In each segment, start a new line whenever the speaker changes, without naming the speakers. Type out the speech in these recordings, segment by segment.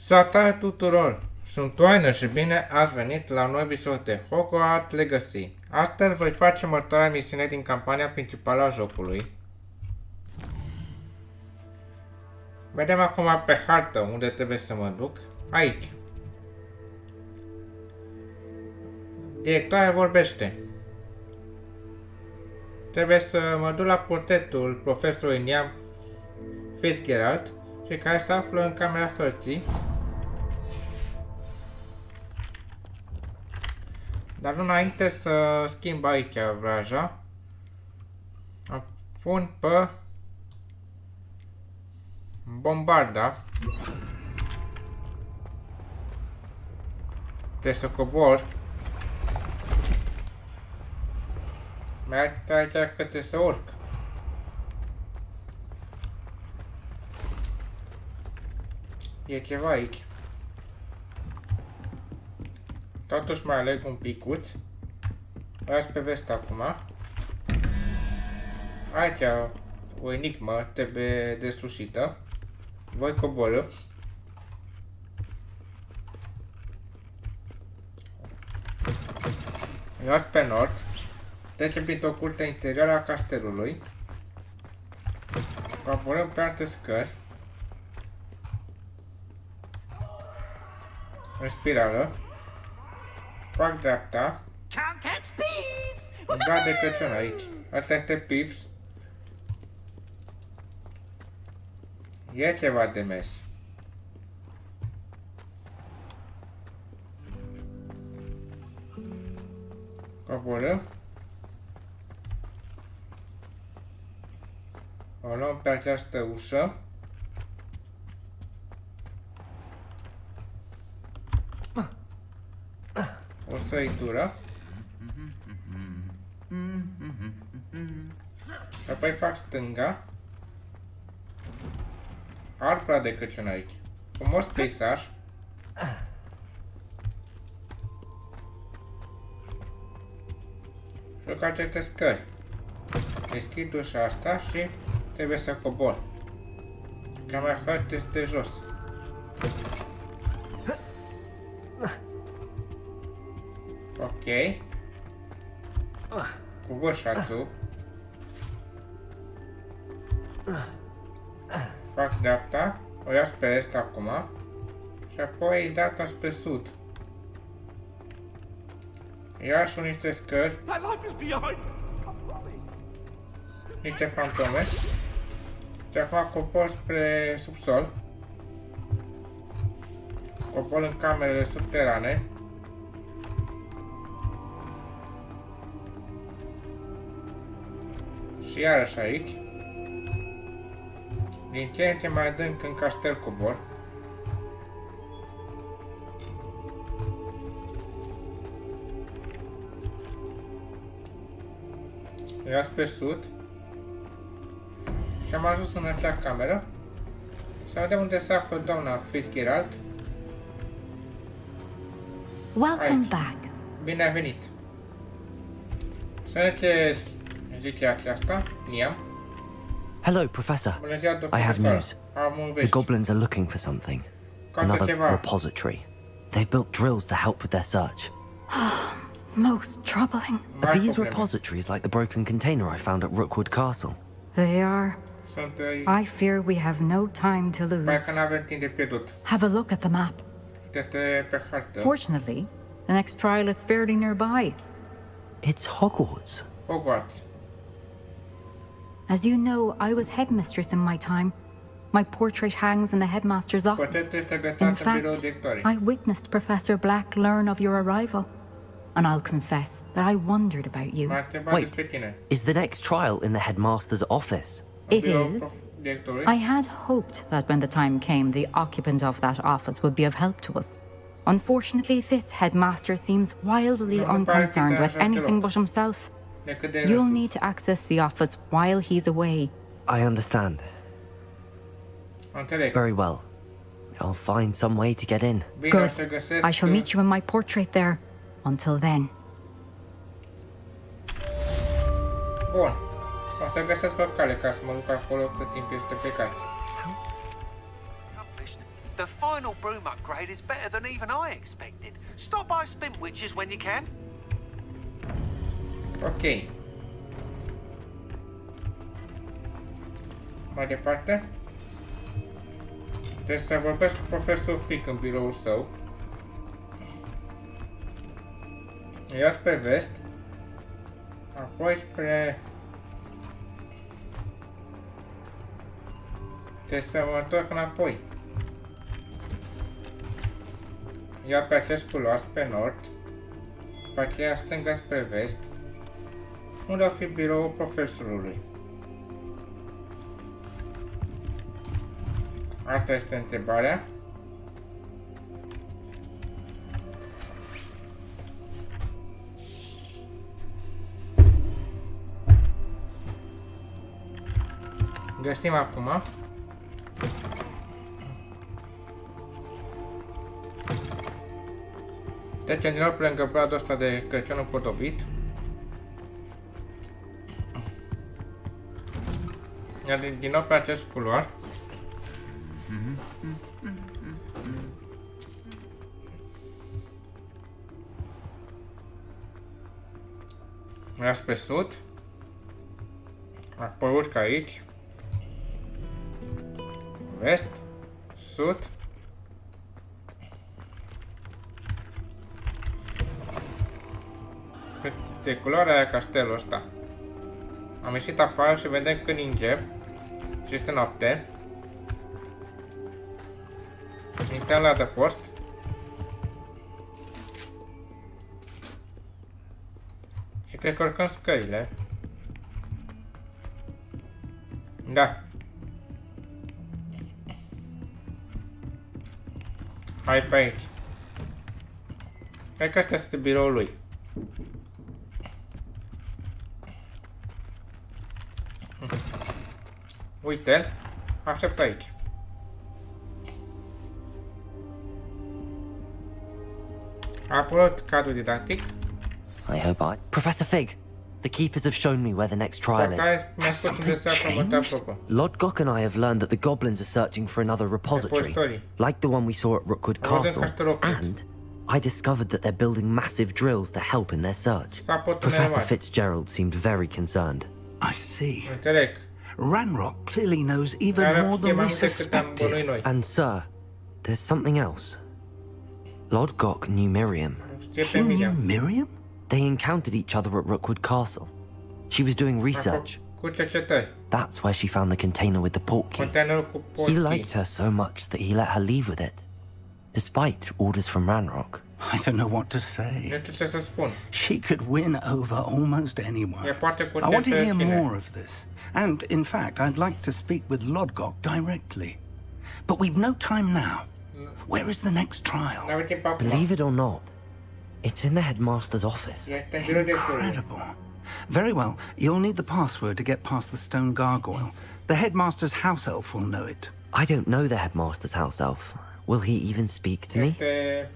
Salutare tuturor! Sunt Oaină și bine ați venit la un nou episod de Hogwarts Legacy. Astăzi voi face următoarea misiune din campania principală a jocului. Vedem acum pe hartă unde trebuie să mă duc. Aici. Directoarea vorbește. Trebuie să mă duc la portretul profesorului Neam Fitzgerald și care se află în camera hărții. Dar înainte să schimb aici vraja, o pun pe bombarda. Trebuie să cobor. Mi-arată aici că trebuie să urc. E ceva aici. Totuși mai aleg un picuț. Las pe vest acum. Aici o enigmă trebuie deslușită. Voi coborâ. Las pe nord. Trecem printr-o curte interioară a castelului. Coborâm pe alte scări. În spirală. Fac dreapta. Un gard de Crăciun aici. Asta este Pips. E ceva de mes. Coborâm. O luăm pe această ușă. O săritură. Și apoi fac stânga. Arbra de Crăciun aici. Frumos peisaj. Și ca aceste scări. Deschid ușa asta și trebuie să cobor. Camera hărți este jos. Ok. Cu vârșațul. Fac dreapta. O iau spre est acum. Și apoi data spre sud. Iar și niște scări. Niște fantome. Și acum cobor spre subsol. Cobor în camerele subterane. Și iarăși aici. Din ce în ce mai adânc în castel cobor. Ia spre sud. Și am ajuns în acea cameră. Să vedem unde se află doamna Fitzgerald.
Welcome back.
Bine ai venit. Să ne ce zice aceasta, Neam.
Hello, Professor.
Bună ziua,
I have news.
Am un
The
vești.
goblins are looking for something. Another repository. They've built drills to help with their search.
Most troubling.
Are these repositories like the broken container I found at Rookwood Castle?
They are.
Sunt
I fear we have no time to
Pare
lose.
că n-avem timp de pierdut.
Have a look at the map.
Uite-te pe hartă.
Fortunately, the next trial is fairly nearby.
It's Hogwarts.
Hogwarts.
As you know, I was headmistress in my time. My portrait hangs in the headmaster's office.
Portretul este
In
gătat în biroul
fact,
directorului.
I witnessed Professor Black learn of your arrival. And I'll confess that I wondered about you.
M-a întrebat
Wait.
despre tine.
Is the next trial in the headmaster's office?
It
Biroul
is.
directorului.
I had hoped that when the time came, the occupant of that office would be of help to us. Unfortunately, this headmaster seems wildly
Nu, nu pare
unconcerned
fi
with
de așa
anything
deloc.
but himself.
Decât de
You'll
răsus.
need to access the office while he's away.
I understand.
Înțeleg.
Very well. I'll find some way to get in.
Bine, o
Good.
să găsesc...
I shall meet you in my portrait there. Until then.
Bun. O să găsesc o cale ca să mă duc acolo cât timp este plecat.
The final broom upgrade is better than even I expected. Stop by Spin Witches when you can.
Ok. Mai departe. Trebuie să vorbesc cu profesor Fig în biroul său. Ia spre vest. Apoi spre... Trebuie să mă întorc înapoi. Ia pe acest culoar spre nord. După aceea stânga spre vest. Unde o fi biroul profesorului? Asta este întrebarea. Găsim acum. Trecem din nou pe lângă bradul ăsta de Crăciun împodobit. Iar din nou pe acest culoar. Ia spre sud. Apoi urcă aici. Vest. Sud. De culoarea aia castelul ăsta. Am ieșit afară și vedem când încep. Și este noapte. Intrăm la adăpost. Și cred că urcăm scările. Da. Hai pe aici. Cred că asta este biroul lui. Uite-l. Aștept aici. A apărut cadrul didactic.
I hope I... Professor Fig, the keepers have shown me where the next trial is.
Has something changed?
Lodgok and I have learned that the goblins are searching for another repository, like the one we saw at Rookwood Castle, and I discovered that they're building massive drills to help in their search. Professor Fitzgerald seemed very concerned.
I see. Ranrock clearly knows even more than we suspected.
And sir, there's something else. Lodgok knew Miriam.
He knew Miriam?
They encountered each other at Rookwood Castle. She was doing research. That's where she found the container with the portkey. He liked her so much that he let her leave with it, despite orders from Ranrock.
I don't know what to say. She could win over almost anyone. I want to hear more of this. And, in fact, I'd like to speak with Lodgok directly. But we've no time now. Where is the next trial?
Believe it or not, it's in the headmaster's office.
Incredible. Very well, you'll need the password to get past the stone gargoyle. The headmaster's house elf will know it.
I don't know the headmaster's house elf. Will he even speak to me?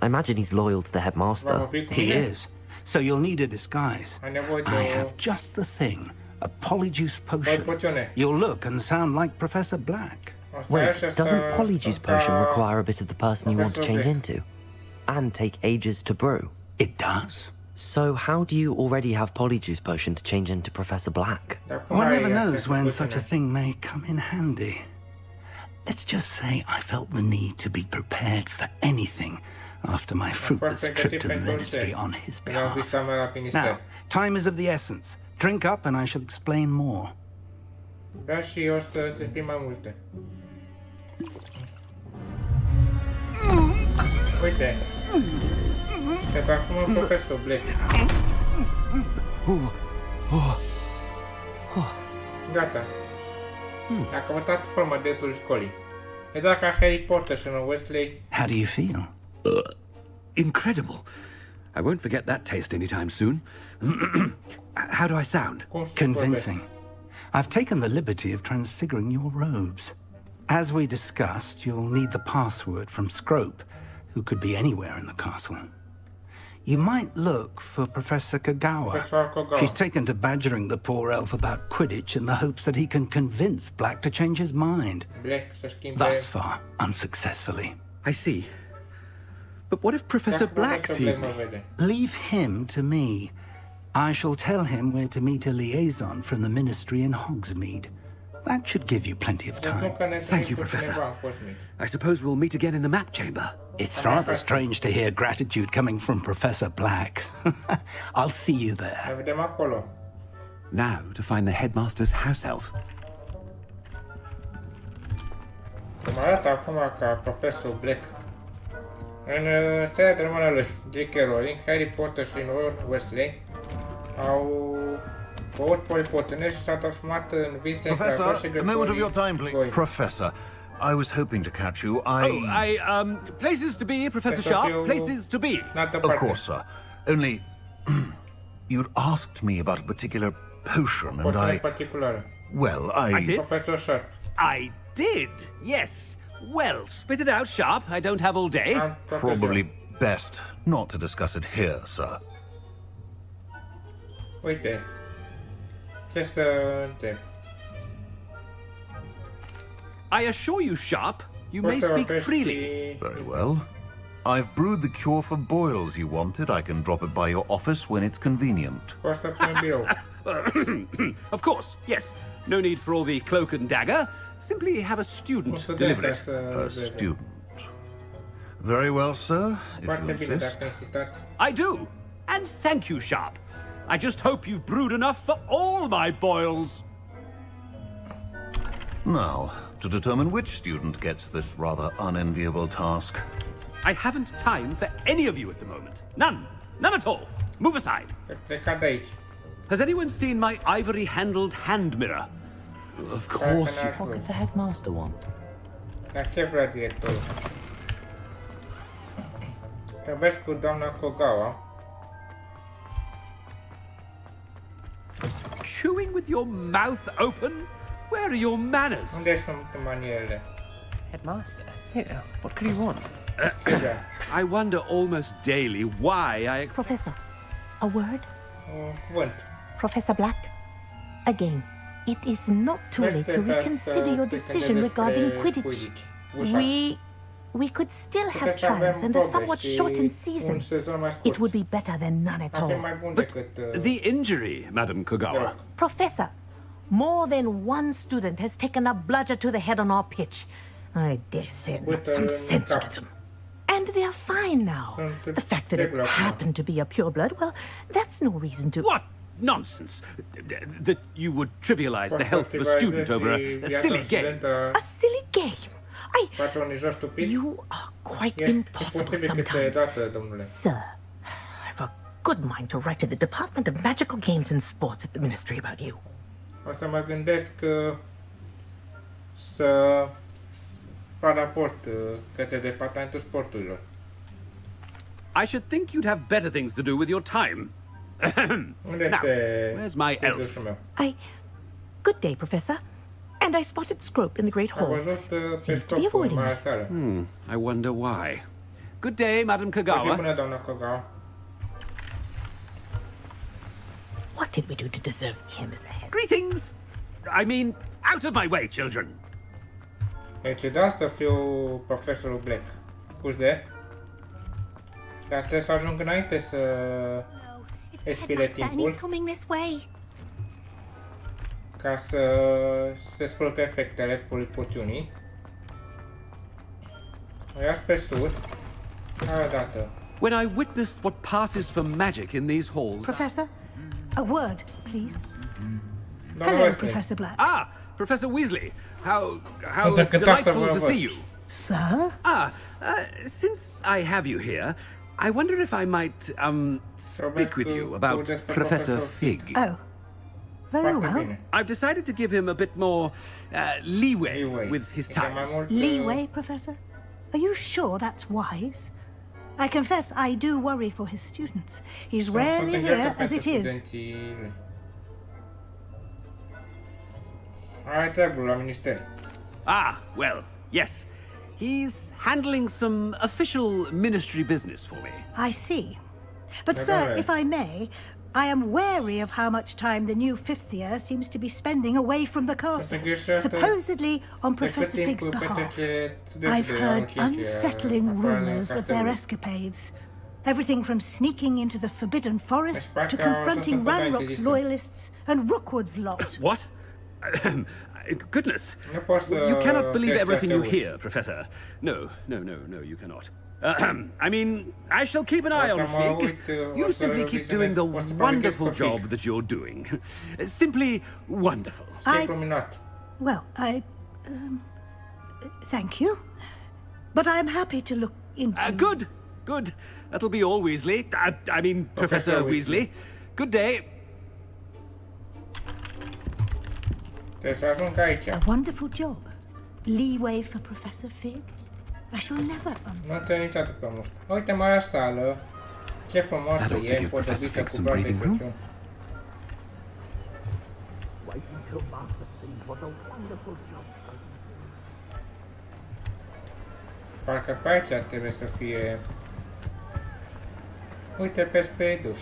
I imagine he's loyal to the headmaster.
He is. So you'll need a disguise. I have just the thing. A polyjuice potion. You'll look and sound like Professor Black.
Wait, doesn't Polyjuice Potion require a bit of the person you want to change into? And take ages to brew?
It does.
So how do you already have Polyjuice Potion to change into Professor Black?
One never knows when such a thing may come in handy. Let's just say I felt the need to be prepared for anything after my fruitless trip to the ministry on his behalf. Now, time is of the essence. Drink up and I shall explain more.
Da, și o să îți explic mai multe. Uite. Cred că acum profesor Black. Gata. A căutat forma directorului școlii. E doar ca Harry Potter și în Weasley.
How do you feel?
Incredible. I won't forget that taste anytime soon. How do I sound?
Convincing. I've taken the liberty of transfiguring your robes. As we discussed, you'll need the password from Scrope, who could be anywhere in the castle. You might look for Professor Kagawa. She's taken to badgering the poor elf about Quidditch in the hopes that he can convince Black to change his mind. Thus far, unsuccessfully.
I see. But what if Professor Black sees me?
Leave him to me. I shall tell him where to meet a liaison from the Ministry in Hogsmeade. That should give you plenty of time.
Thank you, Professor. I suppose we'll meet again in the map chamber.
It's rather strange to hear gratitude coming from Professor Black. I'll see you there.
Now to find the headmaster's house elf.
Cum arată acum ca profesorul Black. În seria de romană lui J.K. Rowling, Harry Potter și Lord Weasley au băut polipoțiune și s-au transformat în vise
Professor, a moment of your time, please. Professor, I was hoping to catch you.
Places to be, Professor Sharp, places to be.
Of course, sir. Only, you'd asked me about a particular potion, and Well,
I did?
Professor Sharp.
I did, yes. Well, spit it out, Sharp. I don't have all day.
Probably best not to discuss it here, sir.
Uite. Ce să întreb?
I assure you, Sharp, you may speak freely.
Very well. I've brewed the cure for boils you wanted. I can drop it by your office when it's convenient.
Of course, yes. No need for all the cloak and dagger. Simply have a student deliver it.
A student. Very well, sir, if you insist.
I do. And thank you, Sharp. I just hope you've brewed enough for all my boils.
Now, to determine which student gets this rather unenviable task.
I haven't time for any of you at the moment. None. None at all. Move aside. Has anyone seen my ivory-handled hand mirror?
Of course. What could the headmaster want?
Dar ce vrea directorul? Trebuie cu doamna Kogawa.
Chewing with your mouth open? Where are your manners?
Unde sunt manierele?
Headmaster? Here, what could he want?
I wonder almost daily why I...
Professor, a word?
Word.
Professor Black, again, it is not too late to reconsider your decision regarding Quidditch. We could still have trials and a somewhat shortened season. It would be better than none at all.
But the injury, Madam Kogawa.
Professor, more than one student has taken a bludger to the head on our pitch. I dare say it knocked some sense into them. And they're fine now. The fact that it happened to be a pureblood, well, that's no reason to...
What nonsense! That you would trivialize the health of a student over a silly game.
A silly game? You are quite impossible sometimes. Sir, I've a good mind to write to the Department of Magical Games and Sports at the Ministry about you.
O să mă gândesc să fac raport către Departamentul Sporturilor.
I should think you'd have better things to do with your time. Now, where's my elf?
Good day, Professor. And I spotted Scrope in the Great Hall. Seems to be avoiding me.
I wonder why. Good day, Madam Kogawa.
What did we do to deserve him as a head?
Greetings! I mean, out of my way, children.
Deci da să fiu profesorul Black. Scuze. Dar trebuie să ajung înainte să expire timpul. Ca să se scurcă efectele polipoțiunii. O ia pe sud. Dată.
When I witnessed what passes for magic in these halls...
Professor, a word, please. Hello, Professor Black.
Ah, Professor Weasley. How delightful to see you.
Sir?
Since I have you here, I wonder if I might, speak with you about Professor Fig.
Oh, very well.
I've decided to give him a bit more, leeway with his time.
Leeway, Professor? Are you sure that's wise? I confess I do worry for his students. He's rarely here as it is.
Ah, well, yes. He's handling some official ministry business for me.
I see. But, sir, if I may,
I am wary of how much time the new fifth year seems to be spending away from the castle, supposedly on Professor Fig's behalf. I've heard unsettling rumors of their escapades. Everything from sneaking into the Forbidden Forest to confronting Ranrock's loyalists and Rookwood's lot.
What? Goodness. You cannot believe everything you hear, Professor. No, you cannot. I mean, I shall keep an eye on Fig. You simply keep doing the wonderful job that you're doing. Simply wonderful.
Well, thank you. But I'm happy to look into...
Good. That'll be all, Weasley. I mean, Professor Weasley. Good day.
A wonderful job. Leeway for Professor Fig. I shall never
Nu ți-a niciodată pe mult. Uite-mă la sală. Ce frumoasă e, împotrivită cu broaze Crăciun. Parcă pe aici trebuie să fie... Uite pe speiduș.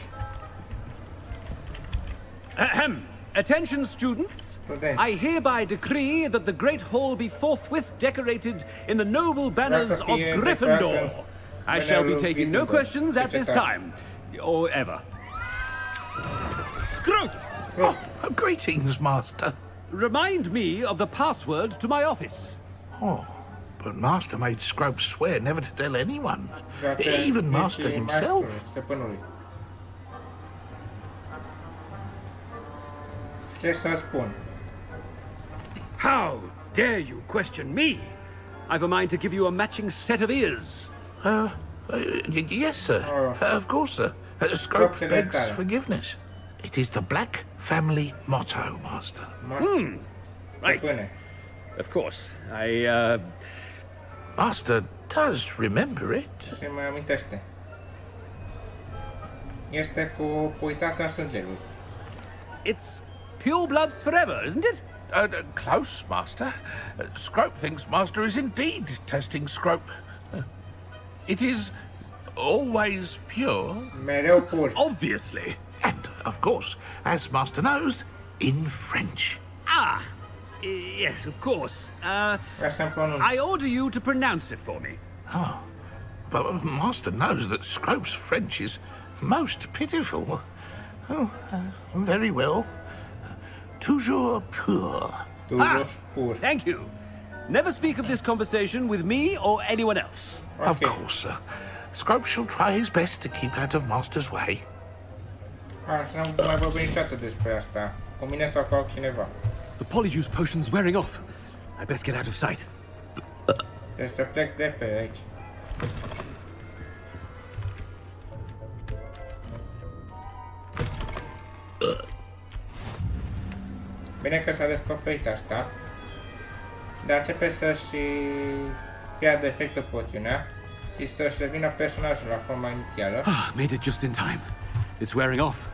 Attention, students. I hereby decree that the Great Hall be forthwith decorated in the noble banners of Gryffindor. I shall be taking no questions at this time, or ever. Scrope!
Oh, greetings, Master.
Remind me of the password to my office.
Oh, but Master made Scrope swear never to tell anyone, even Master himself.
Ce să spun?
How dare you question me? I've a mind to give you a matching set of ears.
Yes, sir. Of course, sir. Scrope begs forgiveness. It is the Black family motto, Master.
Right. Of course.
Master does remember it.
Se mai amintește. Este cu puitatea sângelui.
It's pure bloods forever, isn't it?
Close, Master. Scrope thinks Master is indeed testing Scrope. It is always pure.
Mereu pur.
Obviously.
And, of course, as Master knows, in French.
Yes, of course. I order you to pronounce it for me.
Oh, but Master knows that Scrope's French is most pitiful. Oh, very well. Toujours pur.
Pur.
Thank you. Never speak of this conversation with me or anyone else.
Okay.
Of course, sir. Scrope shall try his best to keep out of Master's way.
Să nu mai vorbim niciodată despre asta. Cu mine sau cu altcineva.
The polyjuice potion's wearing off. I best get out of sight.
Trebuie să plec de pe aici. Bine că s-a descoperit asta. Dar începe să-și piardă efectul poțiunea și să-și revină personajul la forma inițială.
Made it just in time. It's wearing off.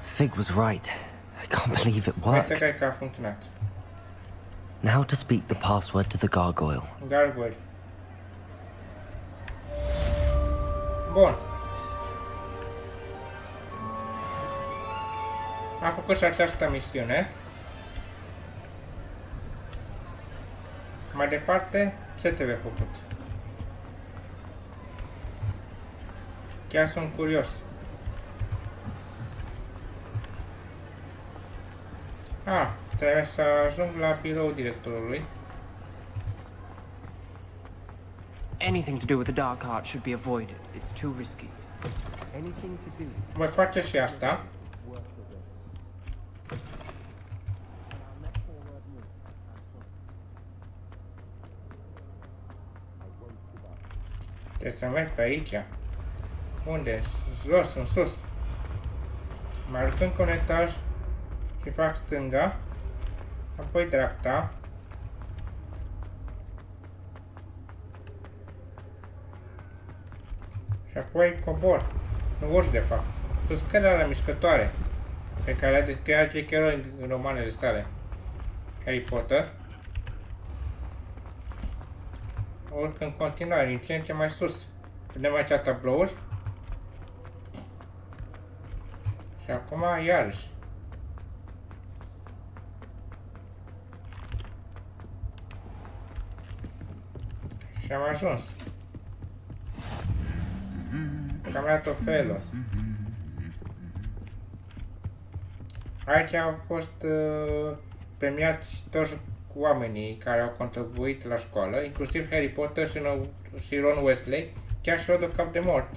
Fig was right. I can't believe it worked.
Cred că a funcționat.
Now to speak the password to the gargoyle.
Gargoyle. Bun. Am făcut și această misiune. Mai departe, ce trebuie făcut? Chiar sunt curios. Trebuie să ajung la biroul directorului.
Anything to do with the dark art should be avoided. It's too risky. Anything to do.
Voi face și asta. Trebuie să merg pe aici. Unde? Jos, în sus. Mă arăt încă un etaj și fac stânga, apoi dreapta. Și apoi cobor. Nu urci de fapt. Sunt scările alea mișcătoare pe care le-a descris J.K. Rowling în romanele sale. Harry Potter. Urc în continuare, din ce în ce mai sus. Vedem aici tablouri. Și acum iarăși. Și am ajuns. Și am luat o felul. Aici au fost premiați toți oamenii care au contribuit la școală, inclusiv Harry Potter și Ron Weasley, chiar și Rodul Cap de Mort.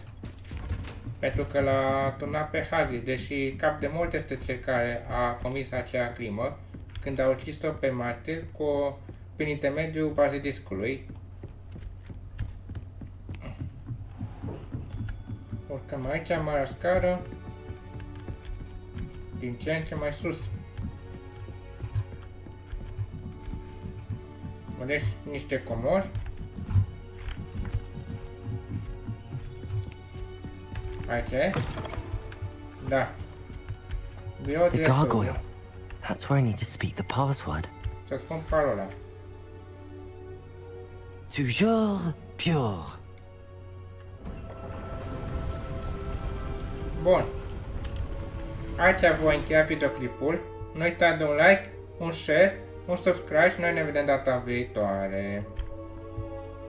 Pentru că l-a turnat pe Hagrid, deși Cap de Mort este cel care a comis acea crimă când a ucis-o pe martir prin intermediul baziliscului. Urcăm aici, marea scară, din ce în ce mai sus. Vedeți niște comori. Aici e? Da. Biroul
The gargoyle. That's where I need to speak the password.
Să spun parola.
Toujours pure.
Bun. Aici voi încheia videoclipul. Nu uitați de un like, un share, un subscribe și noi ne vedem data viitoare.